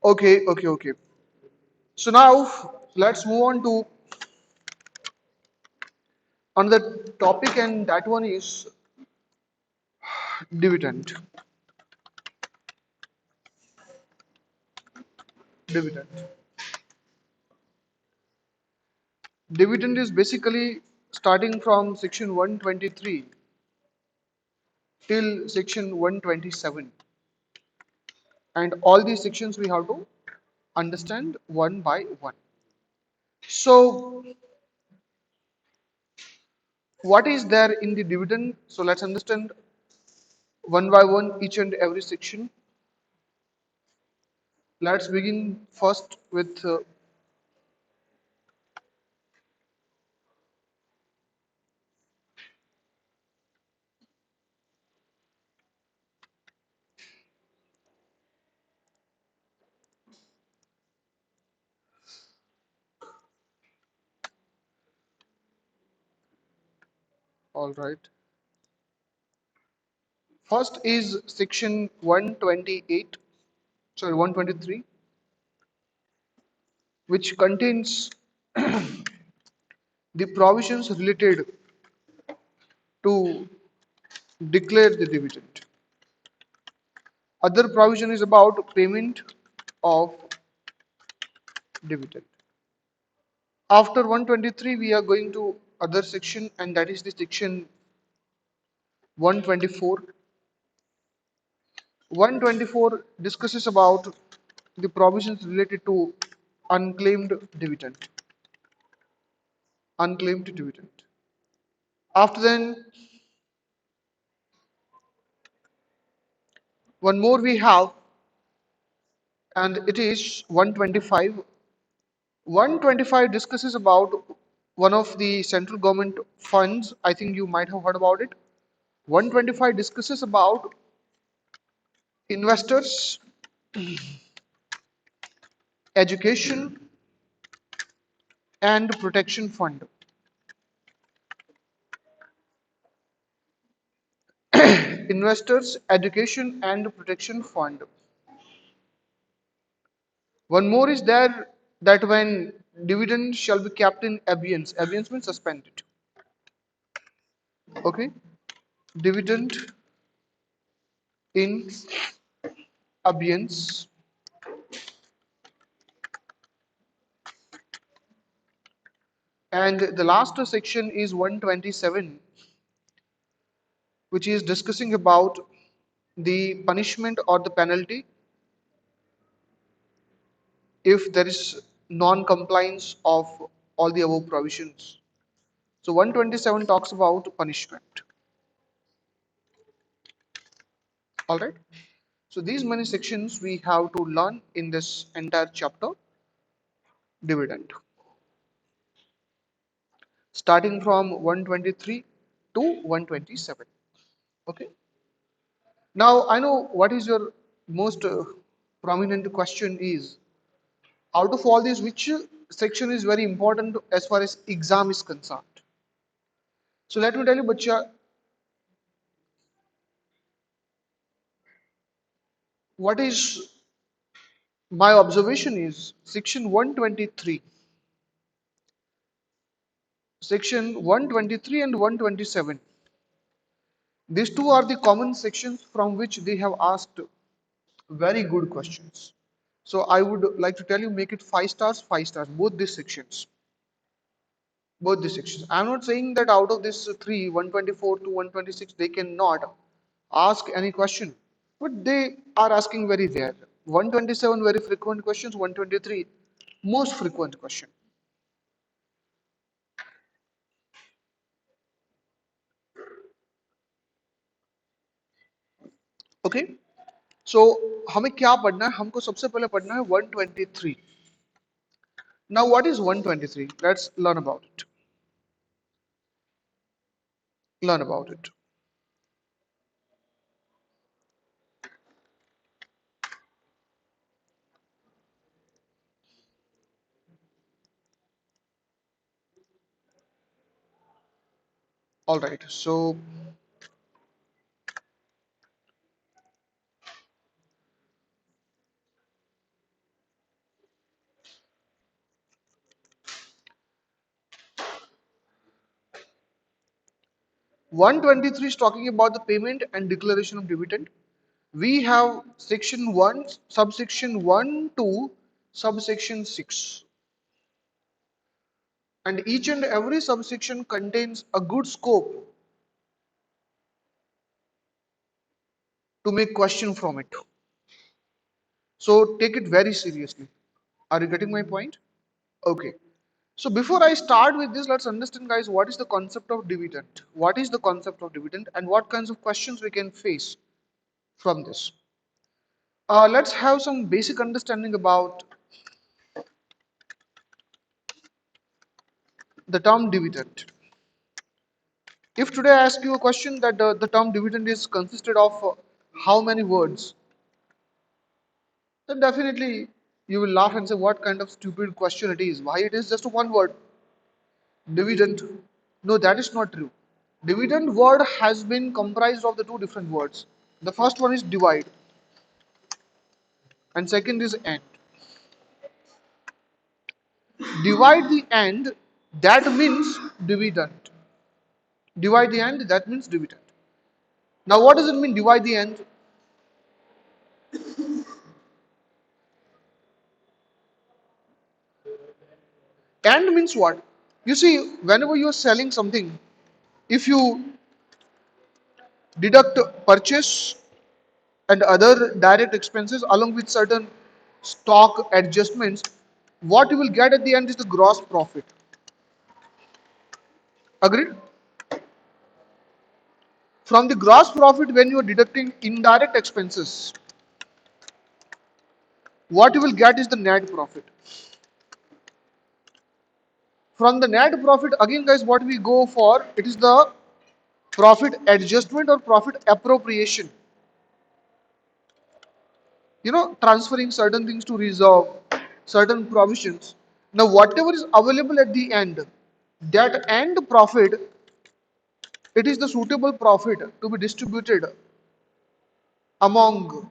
Okay, okay, okay. So now let's move on to another topic, and that one is dividend. Dividend. Dividend is basically starting from section 123 till section 127, and all these sections we have to understand one by one. So, what is there in the dividend? So, let's understand one by one each and every section. Let's begin first with all right. First is section 128, sorry, 123, which contains the provisions related to declare the dividend. Other provision is about payment of dividend. After 123, we are going to other section, and that is the section 124. 124 discusses about the provisions related to unclaimed dividend. Unclaimed dividend. After then, one more we have, and it is 125. 125 discusses about one of the central government funds. I think you might have heard about it. 125 discusses about investors, education, and protection fund. Investors, education, and protection fund. One more is there, that when dividend shall be kept in abeyance. Abeyance means suspended. Okay, dividend in abeyance. And the last section is 127, which is discussing about the punishment or the penalty if there is non-compliance of all the above provisions. So 127 talks about punishment. All right. So these many sections we have to learn in this entire chapter, dividend, starting from 123 to 127. Okay. Now I know what is your most prominent question is, out of all these, which section is very important as far as exam is concerned? So let me tell you, bacha, what is my observation is section 123, section 123 and 127. These two are the common sections from which they have asked very good questions. So I would like to tell you, make it 5 stars, 5 stars, both these sections. Both these sections. I'm not saying that out of this three, 124 to 126, they cannot ask any question, but they are asking very rare. 127 very frequent questions, 123 most frequent question. Okay, सो हमें क्या पढ़ना है? हमको सबसे पहले पढ़ना है 123. Now what is 123? Let's learn about it. All right, so 123 is talking about the payment and declaration of dividend. We have section 1, subsection 1 to subsection 6. And each and every subsection contains a good scope to make question from it. So take it very seriously. Are you getting my point? Okay. So before I start with this, let's understand, guys, what is the concept of dividend? What is the concept of dividend and what kinds of questions we can face from this? Let's have some basic understanding about the term dividend. If today I ask you a question that the term dividend is consisted of how many words, then definitely you will laugh and say what kind of stupid question it is. Why it is just one word, dividend? No, that is not true. Dividend word has been comprised of the two different words. The first one is divide and second is end. Divide the end, that means dividend. Divide the end, that means dividend. Now what does it mean divide the end? End means what? You see, whenever you are selling something, if you deduct purchase and other direct expenses along with certain stock adjustments, what you will get at the end is the gross profit. Agreed? From the gross profit, when you are deducting indirect expenses, what you will get is the net profit. From the net profit, again, guys, what we go for, it is the profit adjustment or profit appropriation. Transferring certain things to reserve, certain provisions. Now, whatever is available at the end, that end profit, it is the suitable profit to be distributed among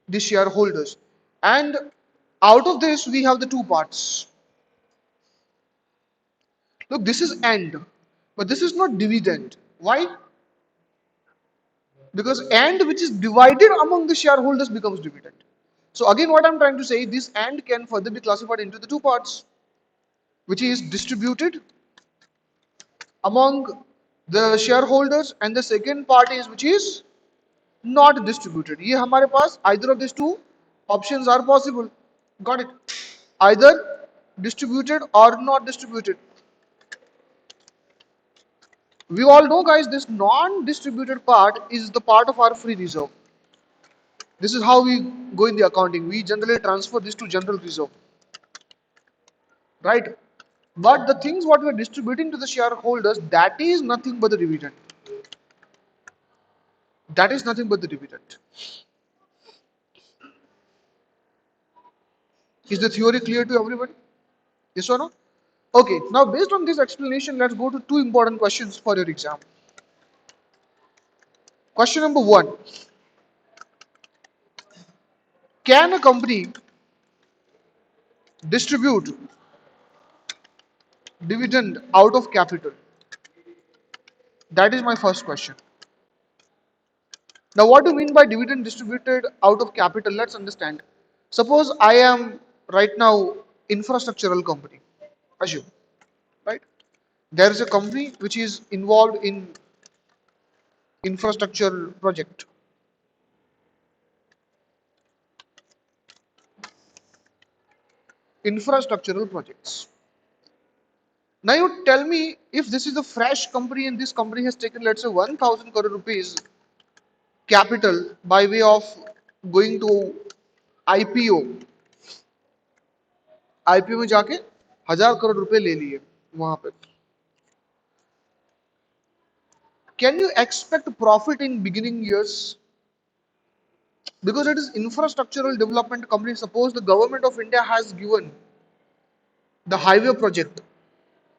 the shareholders. And out of this, we have the two parts. Look, this is end, but this is not dividend. Why? Because end which is divided among the shareholders becomes dividend. So again, what I'm trying to say, this end can further be classified into the two parts, which is distributed among the shareholders, and the second part is which is not distributed. ये हमारे पास either of these two options are possible. Got it? Either distributed or not distributed. We all know, guys, this non-distributed part is the part of our free reserve. This is how we go in the accounting. We generally transfer this to general reserve, right? But the things what we are distributing to the shareholders, that is nothing but the dividend. That is nothing but the dividend. Is the theory clear to everybody? Yes or no? Okay, now based on this explanation, let's go to two important questions for your exam. Question number one. Can a company distribute dividend out of capital? That is my first question. Now, what do you mean by dividend distributed out of capital? Let's understand. Suppose I am right now infrastructural company. Assume, right? There is a company which is involved in infrastructure project. Infrastructural projects. Now you tell me if this is a fresh company and this company has taken, let's say, 1,000 crore rupees capital by way of going to IPO. IPO में जाके 1,000 crore रुपए ले लिए वहां पे. Can you expect profit in beginning years? Because it is infrastructural development company. Suppose the government of India has given the highway project,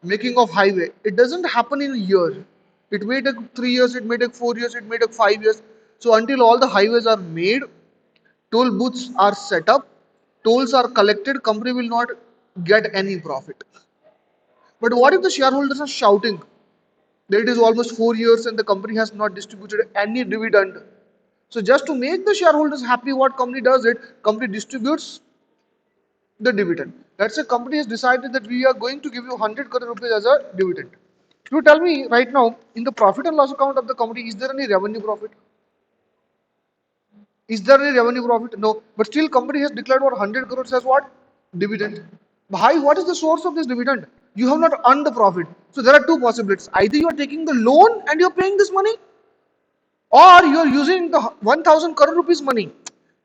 making of highway. It doesn't happen in a year. It may take 3 years, it may take 4 years, it may take 5 years. So until all the highways are made, toll booths are set up, tolls are collected, company will not get any profit. But what if the shareholders are shouting It is almost 4 years and the company has not distributed any dividend. So just to make the shareholders happy, what company does it? Company distributes the dividend. Let's say company has decided that we are going to give you 100 crore rupees as a dividend. You tell me right now, in the profit and loss account of the company, is there any revenue profit? Is there any revenue profit? No. But still company has declared what 100 crores as what? Dividend. Why? What is the source of this dividend? You have not earned the profit. So there are two possibilities. Either you are taking the loan and you are paying this money, or you are using the 1000 crore rupees money.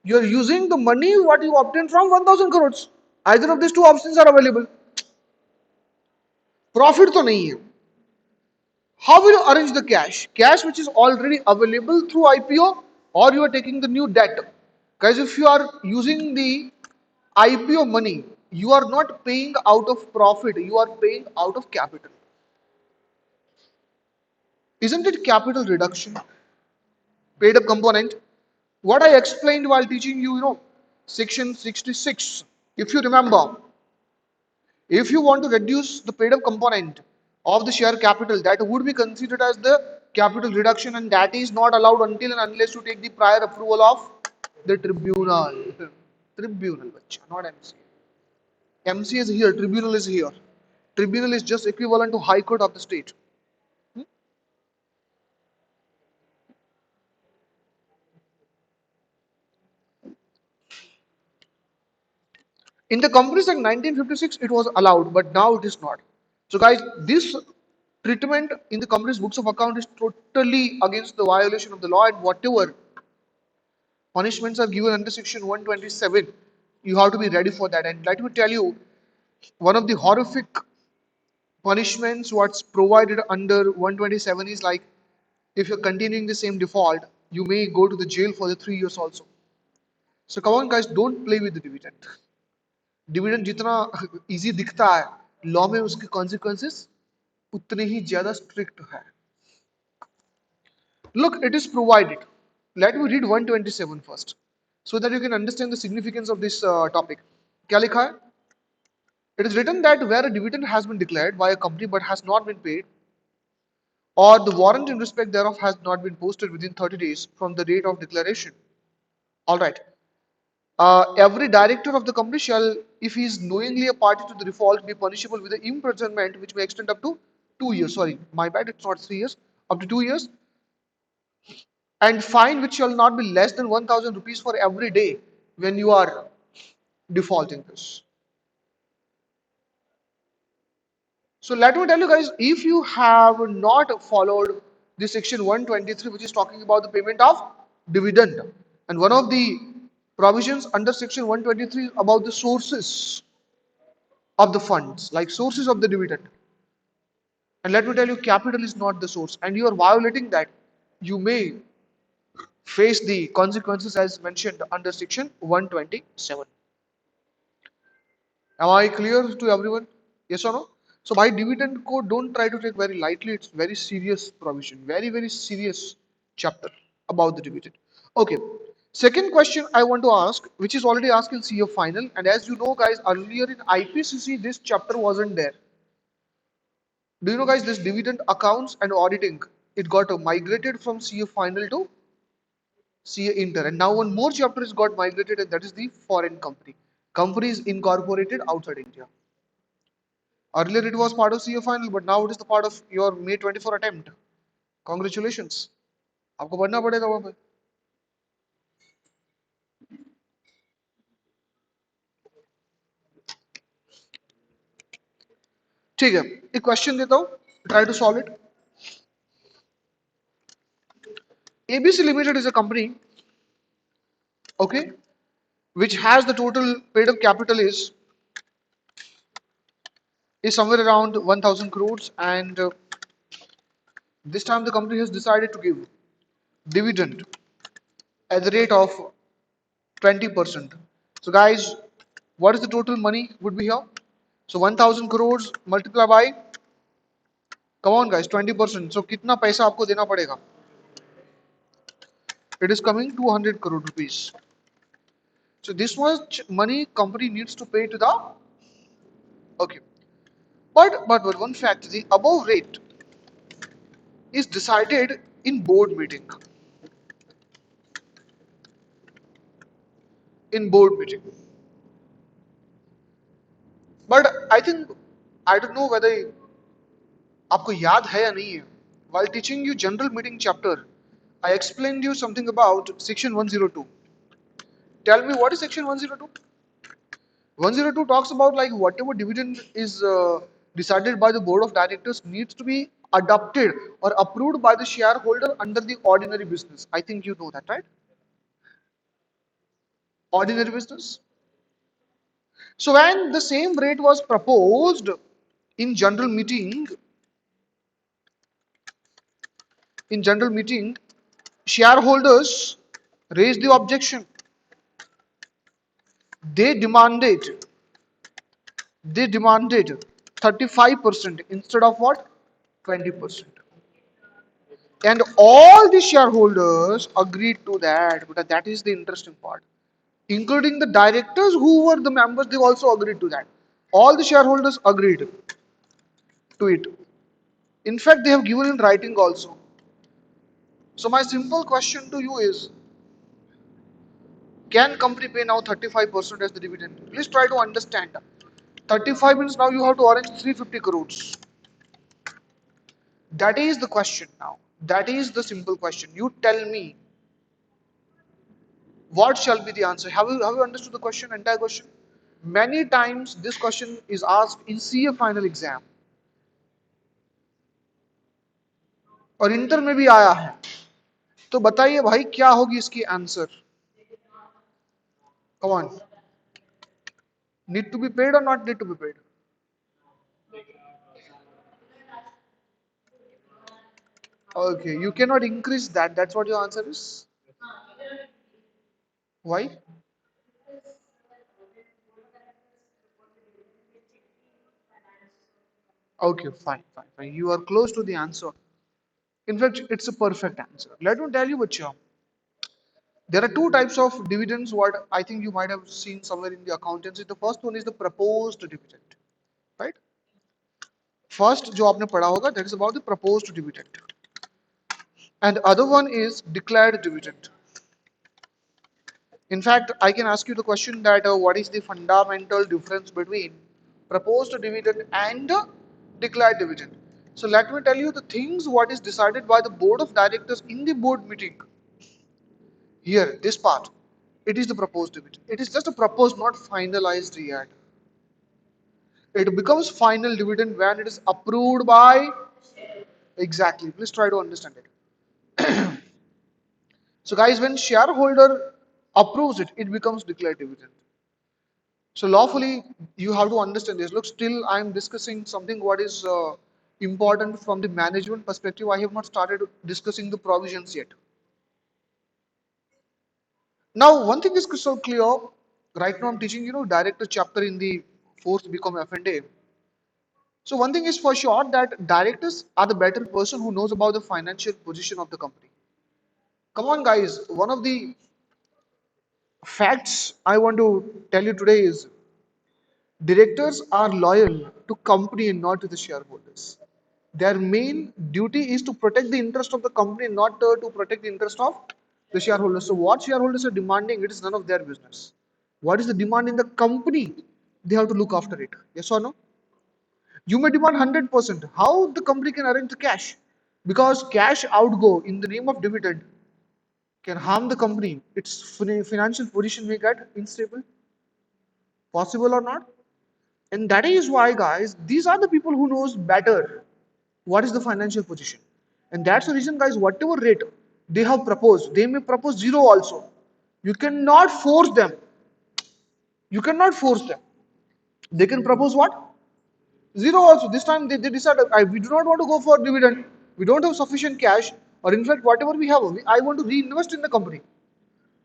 You are using the money what you obtained from 1000 crores. Either of these two options are available. Profit तो नहीं है. How will you arrange the cash? Cash which is already available through IPO, or you are taking the new debt. Guys, if you are using the IPO money, you are not paying out of profit, you are paying out of capital. Isn't it capital reduction? Paid up component. What I explained while teaching you, section 66. If you remember, if you want to reduce the paid up component of the share capital, that would be considered as the capital reduction, and that is not allowed until and unless you take the prior approval of the tribunal. Tribunal, bacha, not MCA. MC is here, tribunal is here. Tribunal is just equivalent to High Court of the state. In the Companies Act 1956, it was allowed, but now it is not. So, guys, this treatment in the company's books of account is totally against the violation of the law, and whatever punishments are given under section 127, you have to be ready for that. And let me tell you, one of the horrific punishments what's provided under 127 is like, if you're continuing the same default, you may go to the jail for the 3 years also. So come on guys, don't play with the dividend. Dividend जितना easy दिखता है, law में उसके consequences उतने ही ज्यादा strict है. Look, it is provided. Let me read 127 first, so that you can understand the significance of this topic. क्या लिखा है? It is written that where a dividend has been declared by a company but has not been paid, or the warrant in respect thereof has not been posted within 30 days from the date of declaration. All right. Every director of the company shall, if he is knowingly a party to the default, be punishable with the imprisonment which may extend up to 2 years. Sorry, my bad, it's not 3 years, up to 2 years. And fine which shall not be less than 1000 rupees for every day when you are defaulting this. So let me tell you guys, if you have not followed the section 123, which is talking about the payment of dividend, and one of the provisions under section 123 is about the sources of the funds, like sources of the dividend. And let me tell you, capital is not the source, and you are violating that, you may face the consequences as mentioned under section 127. Am I clear to everyone? Yes or no? So by dividend code, don't try to take very lightly. It's very serious provision, very, very serious chapter about the dividend. Okay. Second question I want to ask, which is already asked in CA final, and as you know guys, earlier in IPCC, this chapter wasn't there. Do you know guys, this dividend accounts and auditing, it got migrated from CA final to CA inter, and now one more chapter is got migrated, and that is the foreign company. Company is incorporated outside India. Earlier it was part of CA final, but now it is the part of your May 24 attempt. Congratulations. आपको पढ़ना पड़ेगा वहाँ पे. ठीक है, एक question देता हूँ, try to solve it. ABC Limited is a company, okay, which has the total paid up capital is somewhere around 1000 crores, and this time the company has decided to give dividend at the rate of 20%. So guys, what is the total money would be here? So 1000 crores multiplied by, come on guys, 20%. So कितना पैसा आपको देना पड़ेगा? It is coming 200 crore rupees. So this much money company needs to pay to the, okay. But one fact, the above rate is decided in board meeting. In board meeting. But I think, I don't know whether आपको याद है या नहीं है. While teaching you general meeting chapter, I explained you something about section 102. Tell me what is section 102? 102 talks about like whatever dividend is decided by the board of directors needs to be adopted or approved by the shareholder under the ordinary business. I think you know that, right? Ordinary business. So when the same rate was proposed in general meeting, shareholders raised the objection. They demanded they demanded 35% instead of what? 20%. And all the shareholders agreed to that. But that is the interesting part. Including the directors who were the members, they also agreed to that. All the shareholders agreed to it. In fact, they have given in writing also. So my simple question to you is, can company pay now 35% as the dividend? Please try to understand. 35 means now you have to arrange 350 crores. That is the question now. That is the simple question. You tell me what shall be the answer. Have you understood the question, entire question? Many times this question is asked in CA final exam और inter में भी आया है. तो बताइए भाई क्या होगी इसकी answer. Come on. Need to be paid or not need to be paid? Okay, you cannot increase that. That's what your answer is. Why? Okay, fine, fine, fine. You are close to the answer. In fact, it's a perfect answer. Let me tell you, Bachcha. There are two types of dividends. What I think you might have seen somewhere in the accountancy. The first one is the proposed dividend, right? First, जो आपने पढ़ा होगा, that is about the proposed dividend, and other one is declared dividend. In fact, I can ask you the question that what is the fundamental difference between proposed dividend and declared dividend? So let me tell you the things what is decided by the board of directors in the board meeting. Here, this part, it is the proposed dividend. It is just a proposed, not finalized yet. It becomes final dividend when it is approved by, exactly. Please try to understand it. So guys, when shareholder approves it, it becomes declared dividend. So lawfully, you have to understand this. Look, still I am discussing something what is important from the management perspective. I have not started discussing the provisions yet. Now, one thing is crystal clear. Right now, I'm teaching director chapter in the fourth BCom F&A. So one thing is for sure that directors are the better person who knows about the financial position of the company. Come on, guys. One of the facts I want to tell you today is directors are loyal to company and not to the shareholders. Their main duty is to protect the interest of the company, not to protect the interest of the shareholders. So what shareholders are demanding, it is none of their business. What is the demand in the company? They have to look after it. Yes or no? You may demand 100%. How the company can arrange the cash? Because cash outgo in the name of dividend can harm the company. Its financial position may get unstable. Possible or not? And that is why, guys, these are the people who knows better what is the financial position. And that's the reason, guys, whatever rate they have proposed, they may propose zero also. You cannot force them. You cannot force them. They can propose what? Zero also. This time they decide, we do not want to go for dividend. We don't have sufficient cash. Or in fact, whatever we have, I want to reinvest in the company.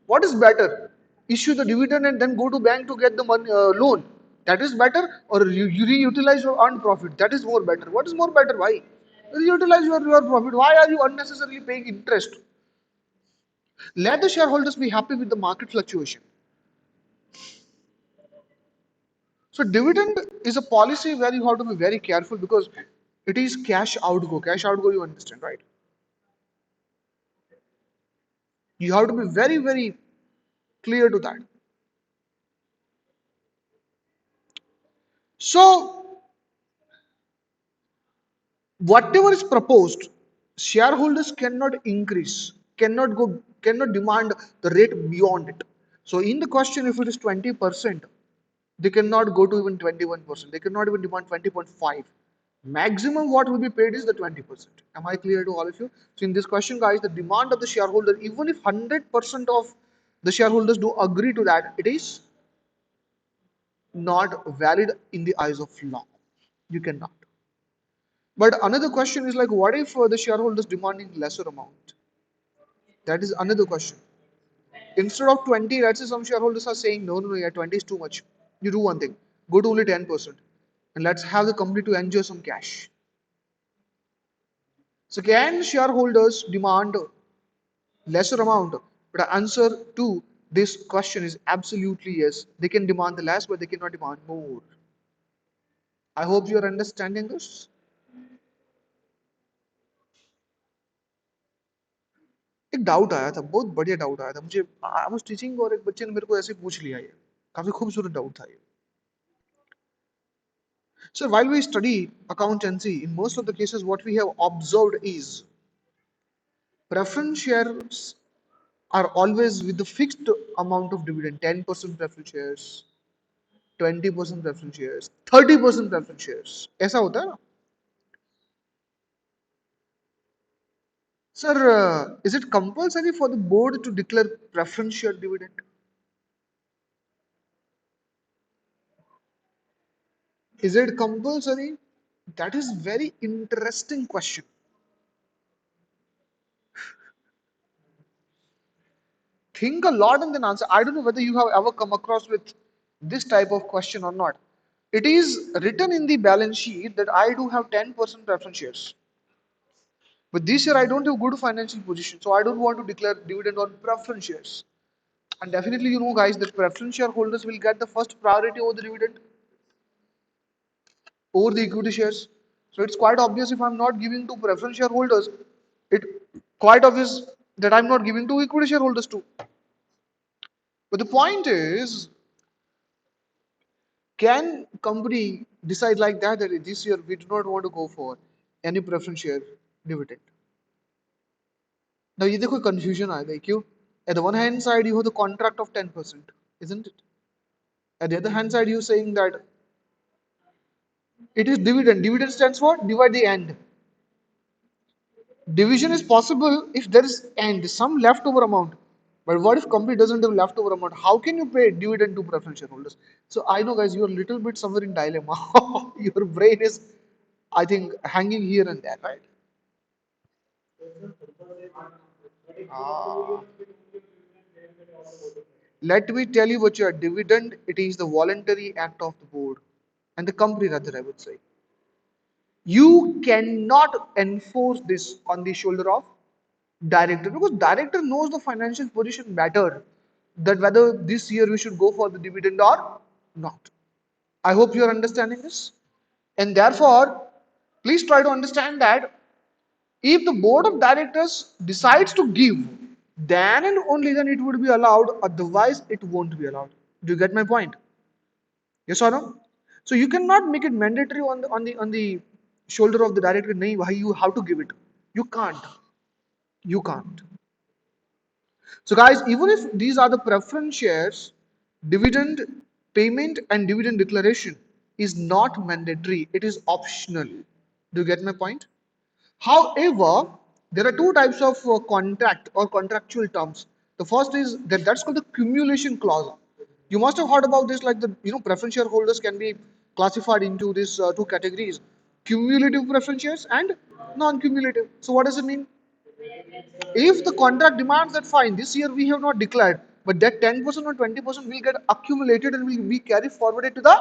What is better? Issue the dividend and then go to bank to get the money, loan. That is better, or you reutilize your earned profit. That is more better. What is more better? Why? Reutilize your profit. Why are you unnecessarily paying interest? Let the shareholders be happy with the market fluctuation. So dividend is a policy where you have to be very careful because it is cash outgo. Cash outgo, you understand, right? You have to be very, very clear to that. So, whatever is proposed, shareholders cannot increase, cannot demand the rate beyond it. So, in the question, if it is 20%, they cannot go to even 21%. They cannot even demand 20.5. Maximum what will be paid is the 20%. Am I clear to all of you? So, in this question, guys, the demand of the shareholder, even if 100% of the shareholders do agree to that, it is not valid in the eyes of law. You cannot. But another question is like, what if the shareholders demanding lesser amount? That is another question. Instead of 20, let's say some shareholders are saying, no, no, no, yeah, 20 is too much. You do one thing, go to only 10%, and let's have the company to enjoy some cash. So can shareholders demand lesser amount? But the answer to this question is absolutely yes. They can demand the less, but they cannot demand more. I hope you are understanding this. एक doubt आया था, बहुत बढ़िया doubt आया था मुझे। I was teaching और एक बच्चे ने मेरे को ऐसे पूछ लिया, ये काफी खूबसूरत डाउट था ये। So while we study accountancy, in most of the cases, what we have observed is preference shares are always with the fixed amount of dividend, 10% preference shares, 20% preference shares, 30% preference shares. ऐसा होता है ना? Sir, is it compulsory for the board to declare preference share dividend? Is it compulsory? That is very interesting question. Think a lot and then answer. I don't know whether you have ever come across with this type of question or not. It is written in the balance sheet that I do have 10% preference shares. But this year I don't have good financial position, so I don't want to declare dividend on preference shares. And definitely you know guys that preference shareholders will get the first priority over the dividend, over the equity shares. So it's quite obvious if I'm not giving to preference shareholders, it quite obvious that I'm not giving to equity shareholders too. But the point is, can company decide like that that this year we do not want to go for any preference share dividend? Now ये देखो confusion आ गई क्यों? At the one hand side you have the contract of 10%, isn't it? At the other hand side you're saying that it is dividend. Dividend stands for divide the end. Division is possible if there is end, some leftover amount. But what if company doesn't have leftover amount? How can you pay dividend to preference shareholders? So I know guys, you're a little bit somewhere in dilemma. Your brain is, I think, hanging here and there, right? Ah. Let me tell you what your dividend, it is the voluntary act of the board and the company rather, I would say. You cannot enforce this on the shoulder of director because director knows the financial position better that whether this year we should go for the dividend or not. I hope you are understanding this. And therefore, please try to understand that if the board of directors decides to give, then and only then it would be allowed, otherwise it won't be allowed. Do you get my point? Yes or no? So you cannot make it mandatory on the shoulder of the director. Nahi, why you have to give it? You can't. You can't. So guys, even if these are the preference shares, dividend payment and dividend declaration is not mandatory. It is optional. Do you get my point? However, there are two types of contract or contractual terms. The first is that's called the cumulation clause. You must have heard about this, like the preference shareholders can be classified into these two categories: cumulative preference shares and non-cumulative. So what does it mean? If the contract demands that fine, this year we have not declared, but that 10% or 20% will get accumulated and will be carried forwarded to the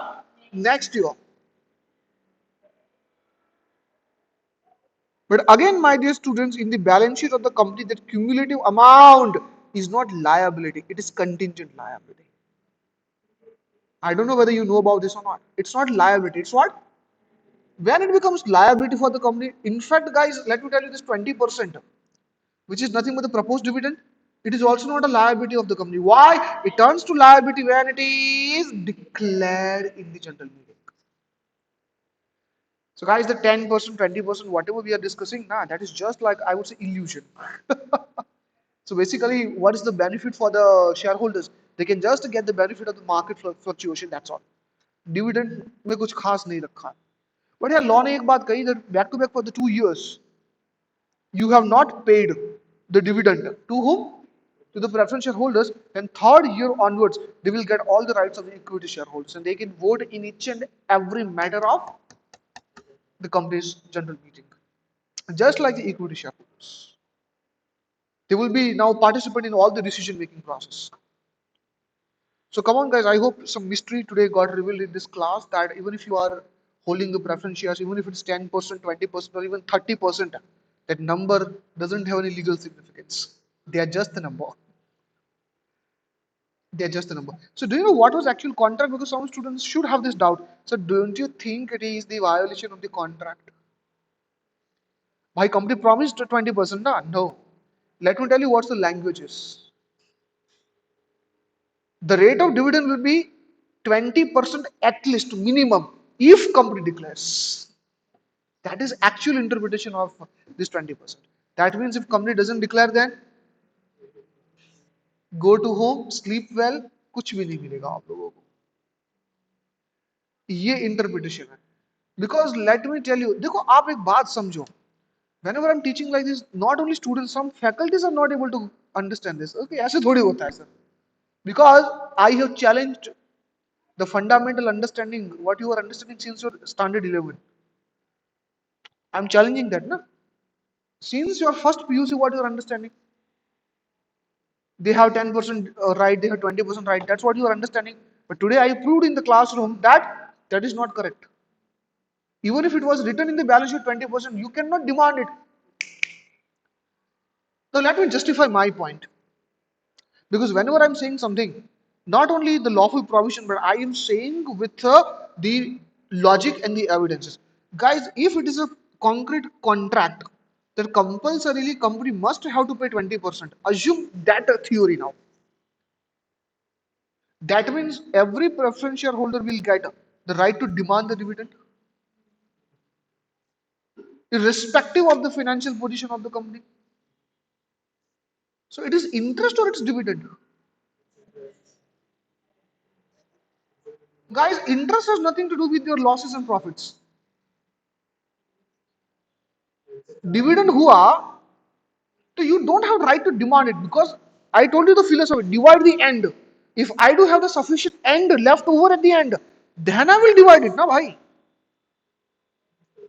next year. But again, my dear students, in the balance sheet of the company, that cumulative amount is not liability, it is contingent liability. I don't know whether you know about this or not. It's not liability, it's what? When it becomes liability for the company, in fact, guys, let me tell you this 20%, which is nothing but the proposed dividend. It is also not a liability of the company. Why? It turns to liability when it is declared in the general meeting. So guys, the 10%, 20%, whatever we are discussing, nah, that is just like, I would say, illusion. So basically, what is the benefit for the shareholders? They can just get the benefit of the market fluctuation, that's all. Dividend में कुछ खास नहीं रखा है. But yeah, law ने एक बात कही that back to back for the 2 years, you have not paid the dividend. To whom? To the preference shareholders. And third year onwards, they will get all the rights of the equity shareholders, and they can vote in each and every matter of the company's general meeting, just like the equity shareholders. They will be now participant in all the decision making process. So come on guys, I hope some mystery today got revealed in this class, that even if you are holding the preference shares, even if it's 10%, 20%, or even 30%, that number doesn't have any legal significance. They are just a number. They are just a number. So do you know what was actual contract? Because some students should have this doubt. So don't you think it is the violation of the contract? My company promised 20%, na? No. Let me tell you what the language is. The rate of dividend will be 20% at least minimum if company declares. That is actual interpretation of this 20%. That means if company doesn't declare, then go to home, sleep well, कुछ भी नहीं मिलेगा आप लोगों को. ये interpretation है. Because let me tell you, देखो आप एक बात समझो. Whenever I'm teaching like this, not only students, some faculties are not able to understand this. Okay, ऐसे थोड़ी होता है sir. Because I have challenged the fundamental understanding, what you are understanding since your standard 11. I'm challenging that, na? Since your first PUC, what you are understanding? They have 10% right, they have 20% right. That's what you are understanding. But today I proved in the classroom that that is not correct. Even if it was written in the balance sheet 20%, you cannot demand it. Now let me justify my point. Because whenever I'm saying something, not only the lawful provision, but I am saying with the logic and the evidences. Guys, if it is a concrete contract, then compulsorily company must have to pay 20%. Assume that theory now. That means every preference shareholder will get the right to demand the dividend, irrespective of the financial position of the company. So it is interest or it's dividend. Guys, interest has nothing to do with your losses and profits. Dividend हुआ so you don't have right to demand it, because I told you the philosophy, divide the end. If I do have the sufficient end left over at the end, then I will divide it, na bhai.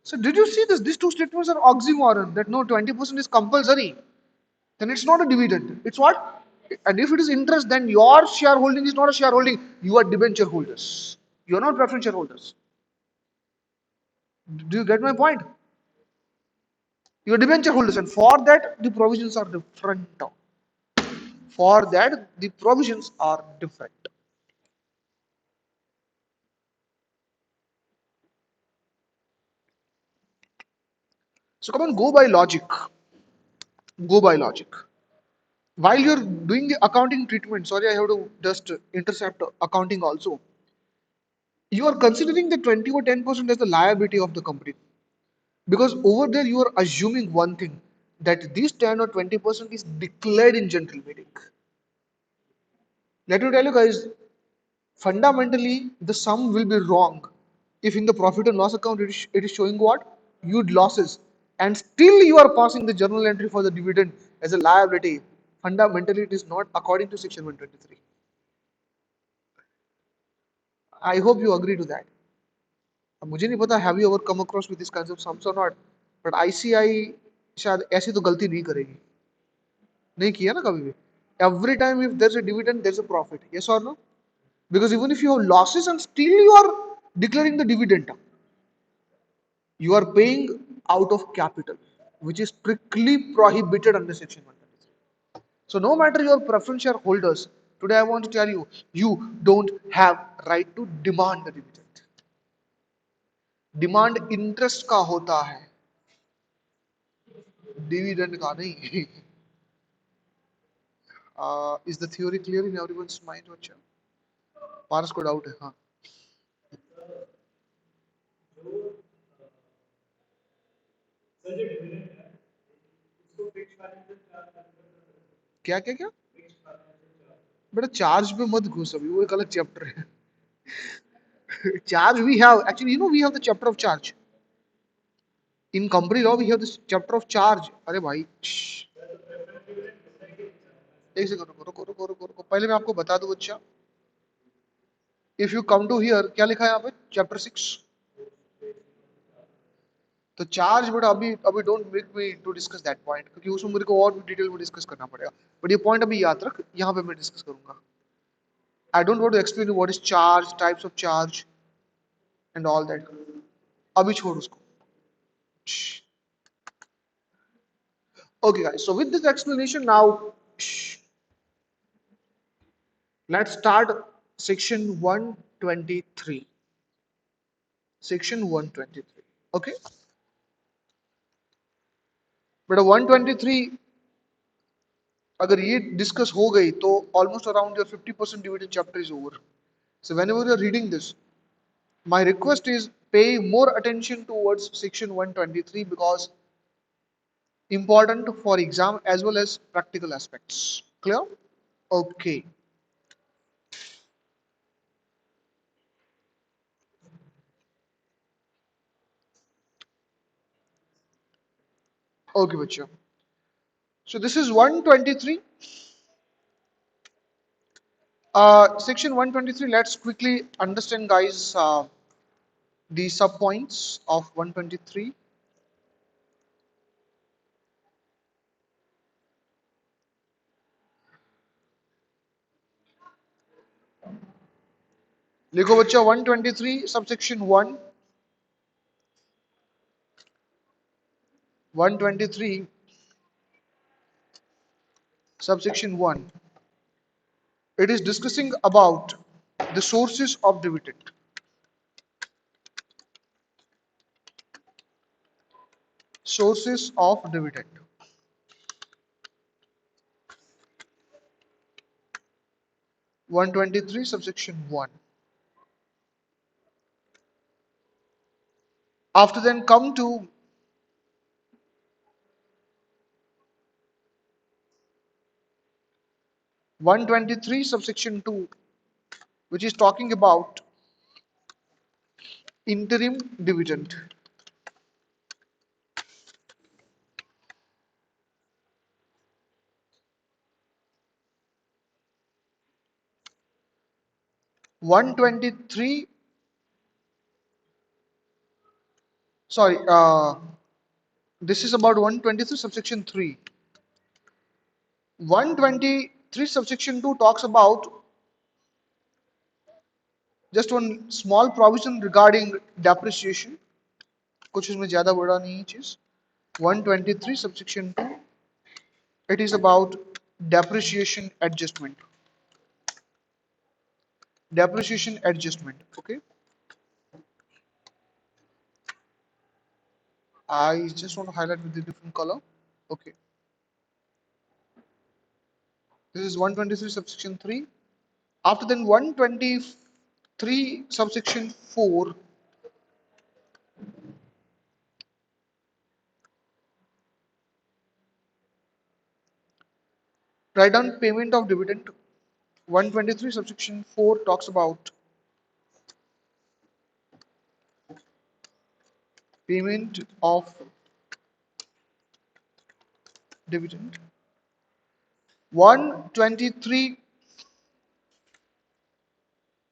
So did you see this? These two statements are oxymoron, that no 20% is compulsory. Then it's not a dividend. It's what? And if it is interest, then your shareholding is not a shareholding. You are debenture holders. You are not preference shareholders. Do you get my point? You are debenture holders, and for that the provisions are different. For that the provisions are different. So come on, go by logic. Go by logic. While you're doing the accounting treatment, sorry, I have to just intercept accounting also. You are considering the 20 or 10% as the liability of the company. Because over there you are assuming one thing, that this 10 or 20% is declared in general meeting. Let me tell you guys, fundamentally the sum will be wrong if in the profit and loss account it is showing what? Huge losses, and still you are passing the journal entry for the dividend as a liability. Fundamentally it is not according to section 123. I hope you agree to that. अब मुझे नहीं पता have you ever come across with this kinds of sums or not, but ICI शायद ऐसी तो गलती नहीं करेगी. नहीं किया ना कभी भी. Every time if there's a dividend, there's a profit. Yes or no? Because even if you have losses and still you are declaring the dividend, you are paying out of capital, which is strictly prohibited under section 123. So no matter your preference shareholders, today I want to tell you, you don't have right to demand the dividend. Demand interest का होता है, dividend का नहीं. Is the theory clear in everyone's mind? Vacha? पारस को doubt है हाँ क्या क्या क्या बेटा चार्ज पे मत घुस अभी वो एक अलग चैप्टर है charge we have actually we have the chapter of charge in company law we have this chapter of charge अरे भाई एक सेकंड रुको रुको रुको रुको रुको पहले मैं आपको बता दूं बच्चा if you come to here क्या लिखा है यहाँ पे चैप्टर 6 तो चार्ज बट अभी अभी don't make me to discuss that point क्योंकि उसमें मेरे को और भी डिटेल में डिस्कस करना पड़ेगा बट ये पॉइंट अभी याद रख यहाँ पे मैं डिस्कस करूंगा I don't want to explain what is charge types of charge and all that अभी छोड़ उसको okay guys so with this explanation now let's start section 123 section 123 okay बेटा 123 अगर ये डिस्कस हो गई तो almost around your 50% dividend chapter is over so whenever you are reading this my request is pay more attention towards section 123 because important for exam as well as practical aspects clear okay okay bachcha so this is 123 section 123 let's quickly understand guys the sub points of 123 लिखो बच्चा 123 subsection 1 123 subsection 1 it is discussing about the sources of dividend sources of dividend 123 subsection 1 after then come to 123 subsection 2 which is talking about interim dividend 123 sorry this is about 123 subsection 3 123 subsection 2 talks about just one small provision regarding depreciation कुछ इसमें ज्यादा बड़ा नहीं है चीज 123 subsection 2 it is about depreciation adjustment okay I just want to highlight with the different color okay this is 123 subsection 3 after then 123 subsection 4 write down payment of dividend 123 subsection 4 talks about payment of dividend 123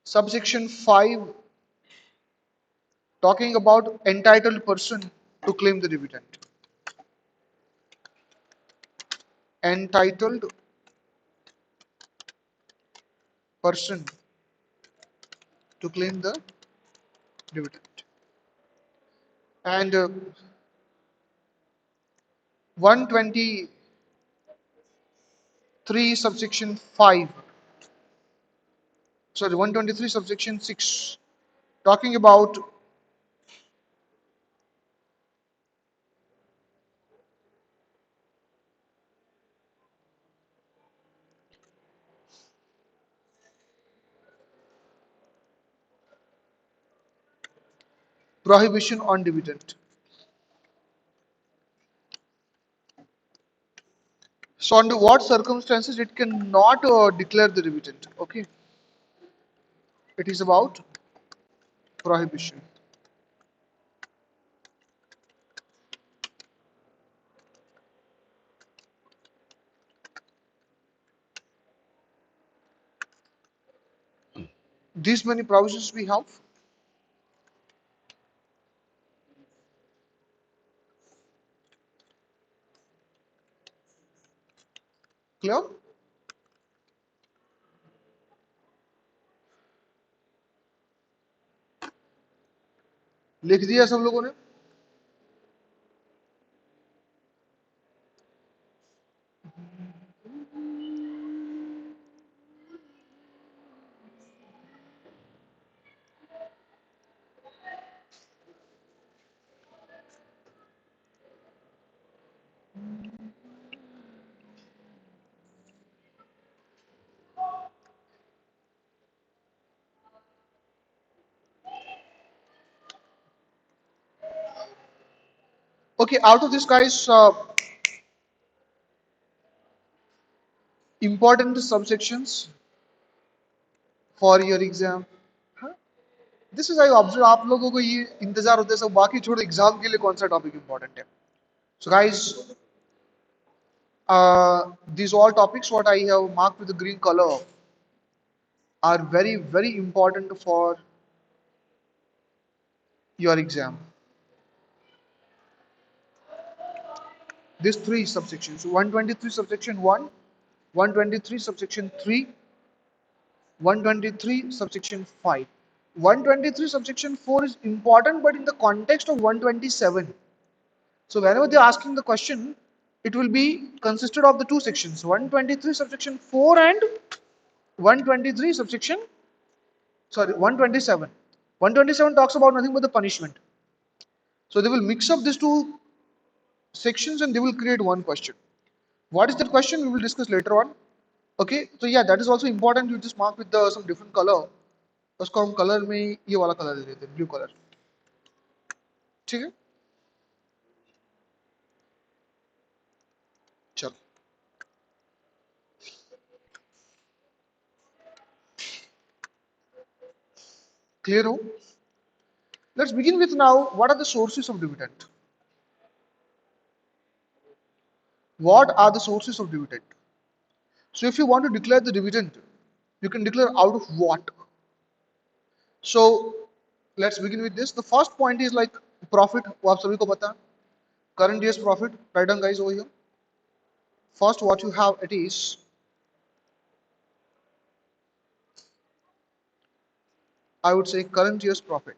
subsection 5 talking about entitled person to claim the dividend entitled person to claim the dividend and 123 subsection 5 sorry 123 subsection 6 talking about prohibition on dividend. So under what circumstances it cannot declare the dividend? Okay, it is about prohibition. These many provisions we have. Clear? लिख दिया सब लोगों ने? Okay, out of this, guys, important subsections for your exam. This is I observe आप लोगों को ये इंतजार होता है सब बाकी छोड़ो एग्जाम के लिए कौन सा टॉपिक इंपॉर्टेंट है so guys these all topics what I have marked with the green color are very important for your exam. These three subsections: 123 subsection 1, 123 subsection 3, 123 subsection 5. 123 subsection 4 is important, but in the context of 127. So whenever they are asking the question, it will be consisted of the two sections: 123 subsection 4 and 123 subsection, sorry, 127. 127 talks about nothing but the punishment. So they will mix up these two sections and they will create one question. What is that question? We will discuss later on. Okay, so yeah, that is also important. You just mark with the some different color. उसको हम colour में ये वाला colour दे देते हैं, blue colour. ठीक है, चलो clear हो. Let's begin with now. What are the sources of dividend? What are the sources of dividend? So if you want to declare the dividend, you can declare out of what? So let's begin with this. The first point is like profit. वो आप सभी को पता है. Current year's profit. Write down, guys, over here. First, what you have it is I would say current year's profit.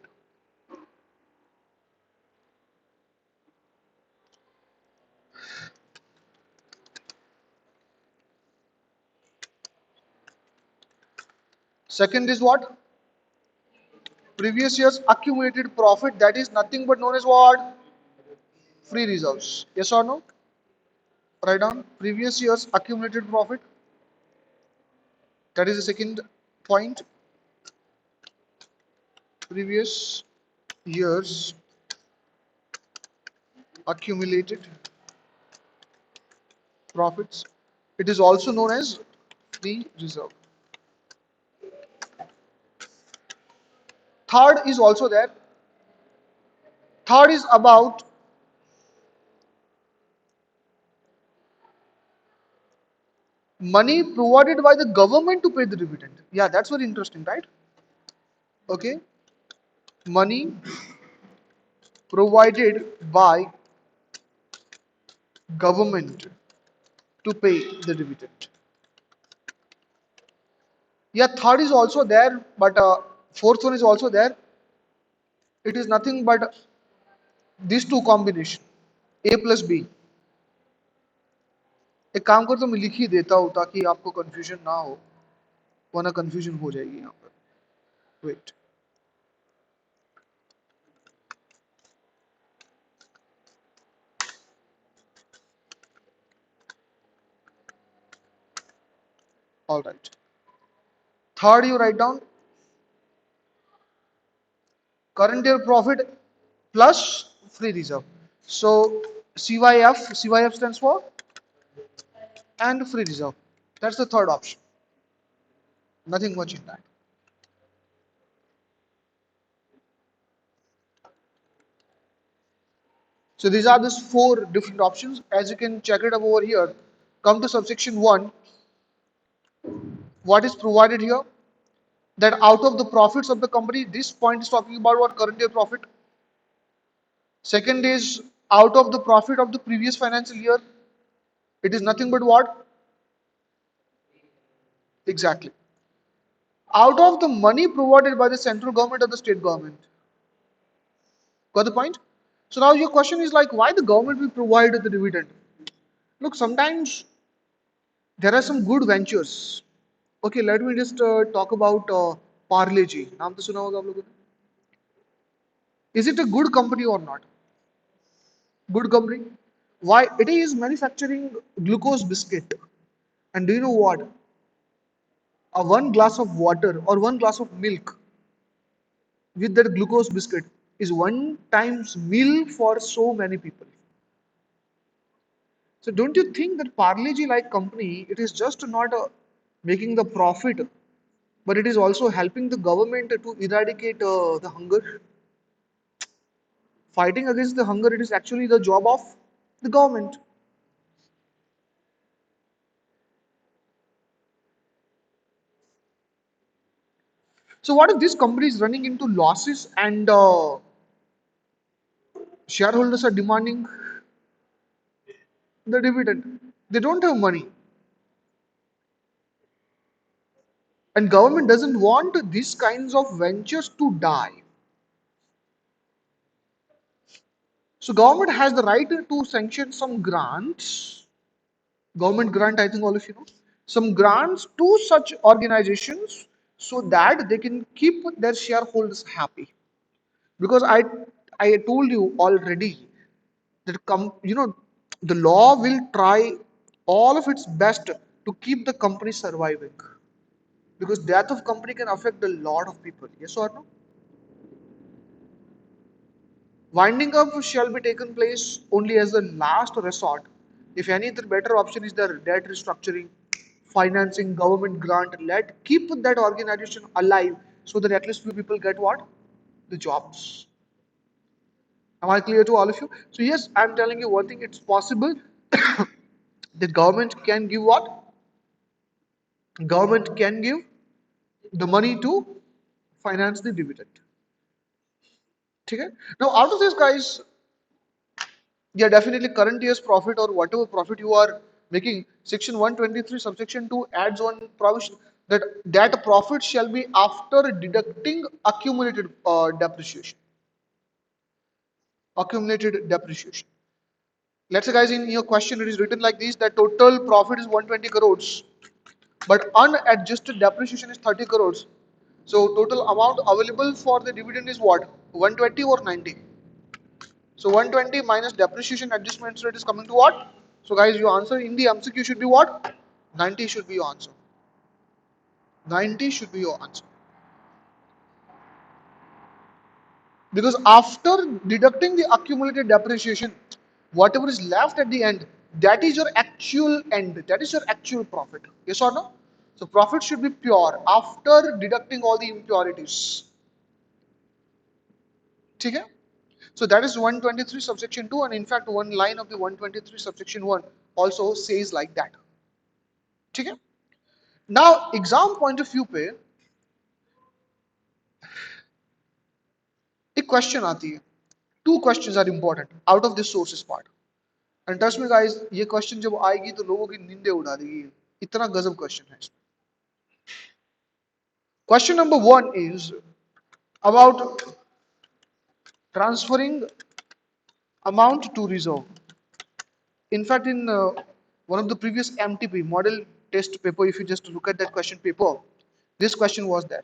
Second is what? Previous year's accumulated profit. That is nothing but known as what? Free reserves. Yes or no? Write down previous year's accumulated profit. That is the second point. Previous year's accumulated profits. It is also known as free reserve. Third is also there. Third is about money provided by the government to pay the dividend. Yeah, that's very interesting, right? Okay. Money provided by government to pay the dividend. Yeah, third is also there, but fourth one is also there. It is nothing but these two combination, A plus B. एक काम कर तो मैं लिख ही देता हूँ ताकि आपको कंफ्यूजन ना हो, वरना कंफ्यूजन हो जाएगी यहाँ पर. Wait, all right. Third, you write down current year profit plus free reserve. So CYF stands for and free reserve. That's the third option. Nothing much in that. So these are these four different options. As you can check it up over here, come to subsection 1. What is provided here? That out of the profits of the company, this point is talking about what current year profit. Second is out of the profit of the previous financial year. It is nothing but what? Exactly. Out of the money provided by the central government or the state government. Got the point? So now your question is like, why the government will provide the dividend? Look, sometimes there are some good ventures. Okay, let me just talk about Parle G. नाम तो सुना होगा आप लोगों ने. Is it a good company or not? Good company. Why? It is manufacturing glucose biscuit. And do you know what? A one glass of water or one glass of milk with that glucose biscuit is one times meal for so many people. So don't you think that Parle-G like company, it is just not making the profit, but it is also helping the government to eradicate the hunger. Fighting against the hunger, it is actually the job of the government. So what if this company is running into losses and shareholders are demanding the dividend? They don't have money, and government doesn't want these kinds of ventures to die. So government has the right to sanction some grants, government grant, I think all of you know, some grants to such organizations so that they can keep their shareholders happy. Because I told you already that the law will try all of its best to keep the company surviving. Because death of company can affect a lot of people. Yes or no? Winding up shall be taken place only as the last resort. If any other better option is the debt restructuring, financing, government grant, let keep that organization alive so that at least few people get what? The jobs. Am I clear to all of you? So yes, I'm telling you one thing, it's possible the government can give what? Government can give the money to finance the dividend. Okay? Now out of this guys, yeah, definitely current year's profit or whatever profit you are making, section 123 subsection 2 adds on provision that that profit shall be after deducting accumulated depreciation. Accumulated depreciation. Let's say guys, in your question it is written like this, that total profit is 120 crores, but unadjusted depreciation is 30 crores. So total amount available for the dividend is what? 120 or 90? So 120 minus depreciation adjustment rate is coming to what? So guys, your answer in the MCQ should be what? 90 should be your answer. 90 should be your answer. Because after deducting the accumulated depreciation, whatever is left at the end, that is your actual end. That is your actual profit. Yes or no? So profit should be pure after deducting all the impurities. Okay? So that is 123 subsection 2, and in fact one line of the 123 subsection 1 also says like that. Okay? Now exam point of view पे एक question आती है. Two questions are important out of this sources part. And trust me guys, ये question जब आएगी तो लोगों की नींदें उड़ा देगी. इतना गजब क्वेश्चन है इसमें. Question number 1 is about transferring amount to reserve. In fact, in one of the previous MTP model test paper, if you just look at that question paper, this question was there.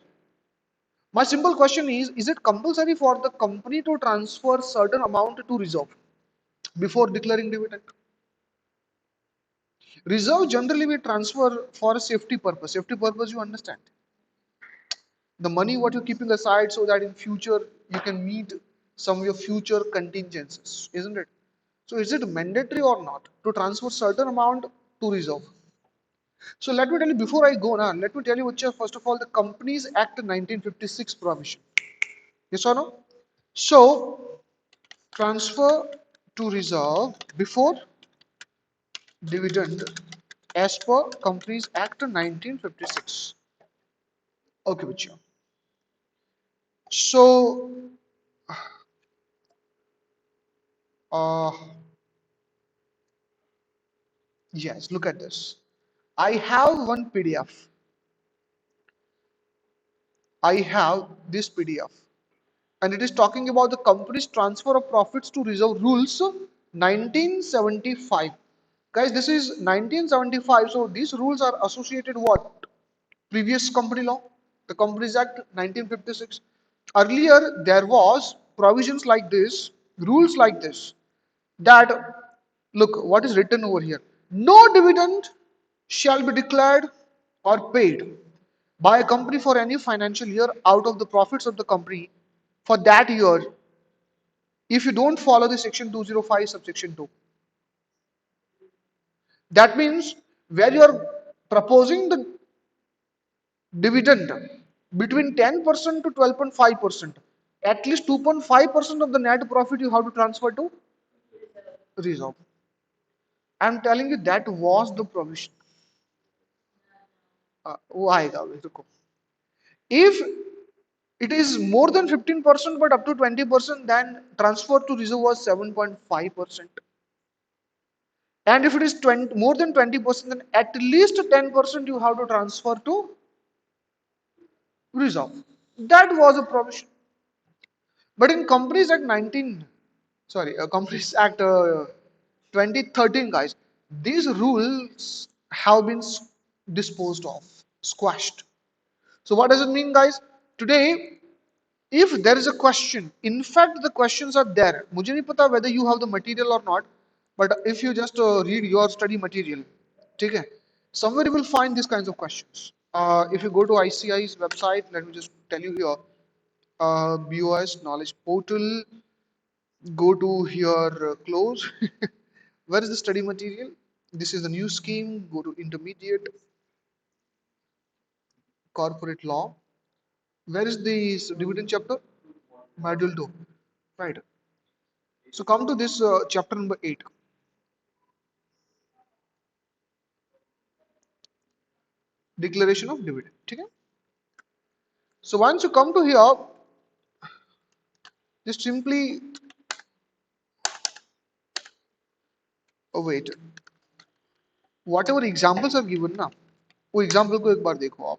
My simple question is it compulsory for the company to transfer certain amount to reserve before declaring dividend? Reserve generally we transfer for a safety purpose. Safety purpose, you understand. The money what you're keeping aside so that in future you can meet some of your future contingencies, isn't it? So is it mandatory or not to transfer certain amount to reserve? So let me tell you before I go now, let me tell you which are first of all the Companies Act 1956 provision. Yes or no? So transfer to reserve before dividend as per Companies Act 1956. Okay, Vichya. So uh, yes, look at this. I have one PDF. I have this PDF, and it is talking about the company's transfer of profits to reserve rules 1975. Guys, this is 1975, so these rules are associated what? Previous company law, the Companies Act 1956. Earlier, there was provisions like this, rules like this, that look what is written over here. No dividend shall be declared or paid by a company for any financial year out of the profits of the company for that year if you don't follow the section 205 subsection 2. That means where you are proposing the dividend between 10% to 12.5%, at least 2.5% of the net profit you have to transfer to reserve. I'm telling you that was the provision. वो आएगा अभी रुको. If it is more than 15% but up to 20%, then transfer to reserve was 7.5%. And if it is 20, more than 20%, then at least 10% you have to transfer to reserve. That was a provision. But in Companies Act 19, sorry, Companies Act 2013, guys, these rules have been disposed of, squashed. So what does it mean, guys? Today, if there is a question, in fact, the questions are there. मुझे नहीं पता whether you have the material or not, but if you just read your study material, ठीक है? Somewhere you will find these kinds of questions. If you go to ICI's website, let me just tell you here, BOS Knowledge Portal, go to here close. Where is the study material? This is the new scheme. Go to intermediate corporate law. Where is the dividend chapter? Module 2. Right. So come to this chapter number 8. Declaration of dividend. Okay? So once you come to here, just simply wait. Whatever examples are given ना, वो example को एक बार देखो आप.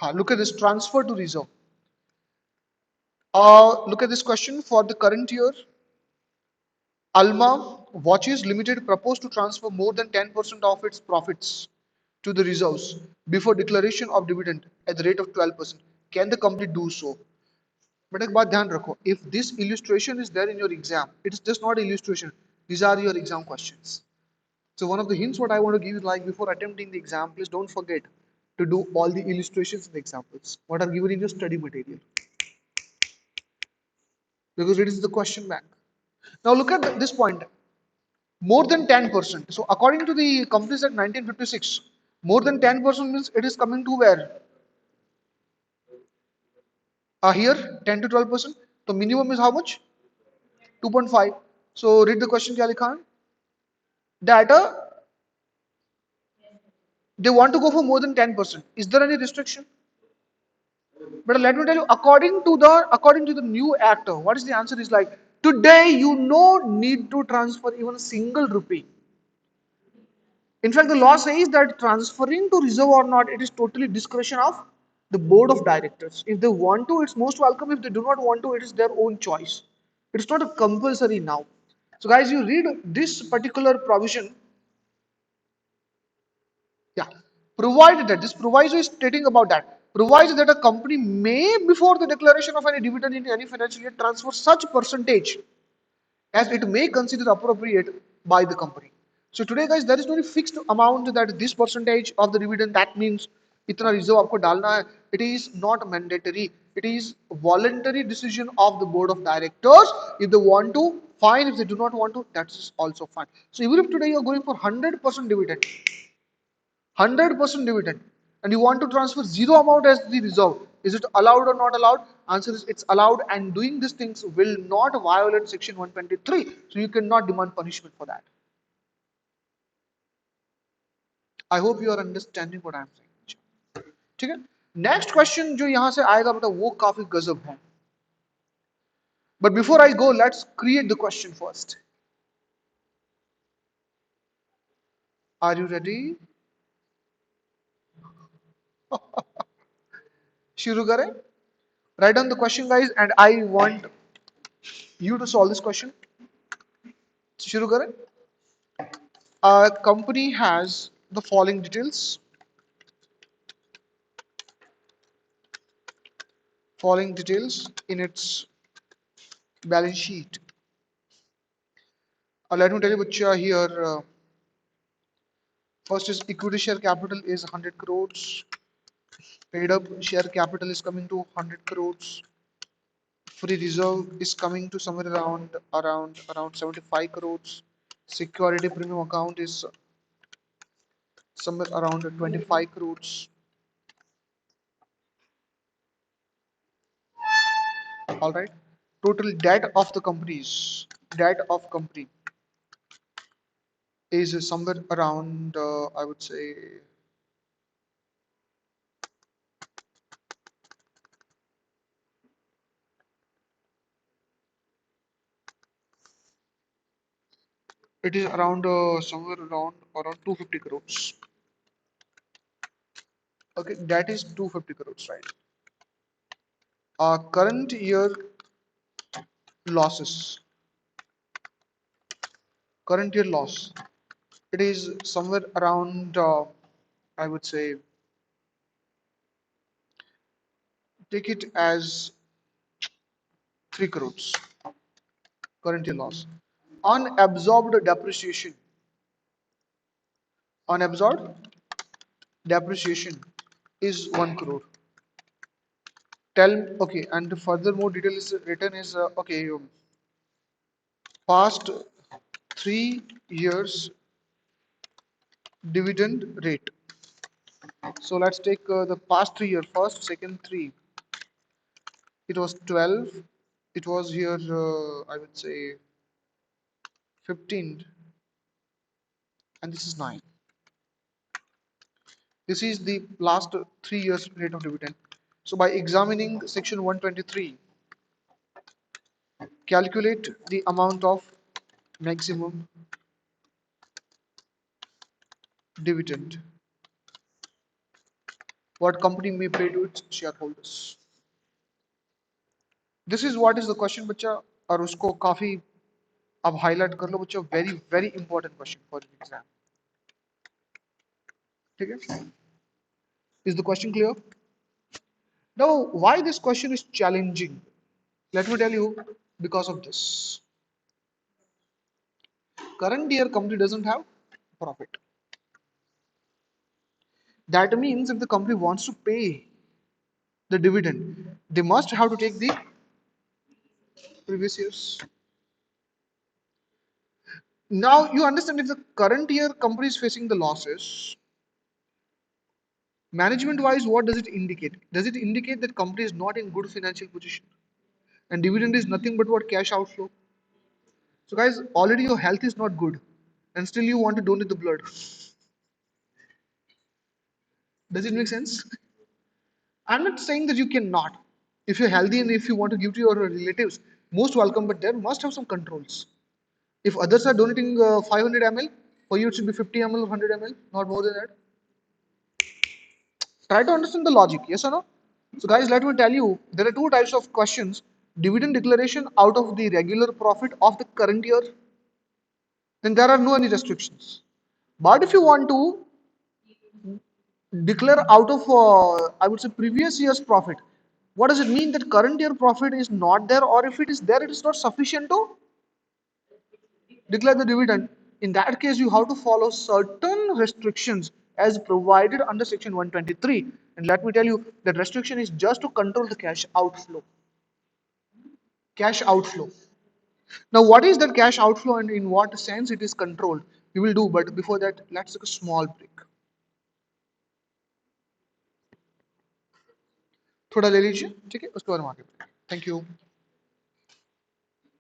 हाँ, look at this transfer to reserve. Look at this question for the current year. Alma Watches Limited proposed to transfer more than 10% of its profits to the reserves before declaration of dividend at the rate of 12%. Can the company do so? But एक बात ध्यान रखो, if this illustration is there in your exam, it is just not illustration. These are your exam questions. So one of the hints what I want to give is like before attempting the exam, please don't forget to do all the illustrations and examples what are given in your study material because it is the question bank. Now look at this point. More than 10%. So according to the Companies Act 1956, more than 10% means it is coming to where? Here 10 to 12%. So minimum is how much? 2.5. So read the question क्या लिखा है? That they want to go for more than 10%. Is there any restriction? But let me tell you, according to the new act, what is the answer? Is like today you no need to transfer even a single rupee. In fact, the law says that transferring to reserve or not, it is totally discretion of the board of directors. If they want to, it's most welcome. If they do not want to, it is their own choice. It's not a compulsory now. So, guys, you read this particular provision. Yeah, provided that this proviso is stating about that. Provides that a company may, before the declaration of any dividend in any financial year, transfer such percentage as it may consider appropriate by the company. So today guys, there is no fixed amount that this percentage of the dividend, that means itna reserve aapko dalna hai. It is not mandatory. It is voluntary decision of the board of directors. If they want to, fine. If they do not want to, that's also fine. So even if today you are going for 100% dividend, 100% dividend, and you want to transfer zero amount as the reserve, is it allowed or not allowed? Answer is it's allowed, and doing these things will not violate section 123, so you cannot demand punishment for that. I hope you are understanding what I am saying. ठीक है? Next question जो यहाँ से आएगा बेटा वो काफी गजब है. But before I go, let's create the question first. Are you ready? शुरू करें? Write down the question guys, and I want you to solve this question. शुरू करें? A company has the following details in its balance sheet. Let me tell you, bachcha, here first is equity share capital is 100 crores. Paid up share capital is coming to 100 crores. Free reserve is coming to somewhere around 75 crores. Security premium account is somewhere around 25 crores. All right. Total debt of company is somewhere around I would say it is around somewhere around 250 crores. Okay, that is 250 crores, right? Current year losses, current year loss, it is somewhere around I would say take it as 3 crores. Current year loss. Unabsorbed depreciation, unabsorbed depreciation is 1 crore. Tell okay, and further more detail is written is okay. Past 3 years dividend rate. So let's take the past 3 years first, second three. It was 12. It was here, I would say 15, and this is 9. This is the last 3 years rate of dividend. So by examining section 123, calculate the amount of maximum dividend what company may pay to its shareholders. This is what is the question बच्चा और उसको काफी अब highlight कर लो बच्चा very important question for the exam. ठीक है? Is the question clear? Now why this question is challenging? Let me tell you, because of this. Current year company doesn't have profit. That means if the company wants to pay the dividend, they must have to take the previous years. Now you understand, if the current year company is facing the losses, management wise, what does it indicate? Does it indicate that company is not in good financial position? And dividend is nothing but what? Cash outflow. So guys, already your health is not good, and still you want to donate the blood. Does it make sense? I'm not saying that you cannot. If you're healthy and if you want to give to your relatives, most welcome, but there must have some controls. If others are donating 500 ml, for you it should be 50 ml or 100 ml, not more than that. Try to understand the logic, yes or no? So guys, let me tell you, there are two types of questions. Dividend declaration out of the regular profit of the current year, then there are no any restrictions. But if you want to declare out of, I would say, previous year's profit, what does it mean that current year profit is not there, or if it is there, it is not sufficient to declare the dividend. In that case, you have to follow certain restrictions as provided under section 123. And let me tell you, that restriction is just to control the cash outflow. Cash outflow. Now, what is that cash outflow and in what sense it is controlled? We will do, but before that, let's take a small break. थोड़ा ले लीजिए ठीक है उसके बाद हम आगे बढ़ेंगे. Thank you.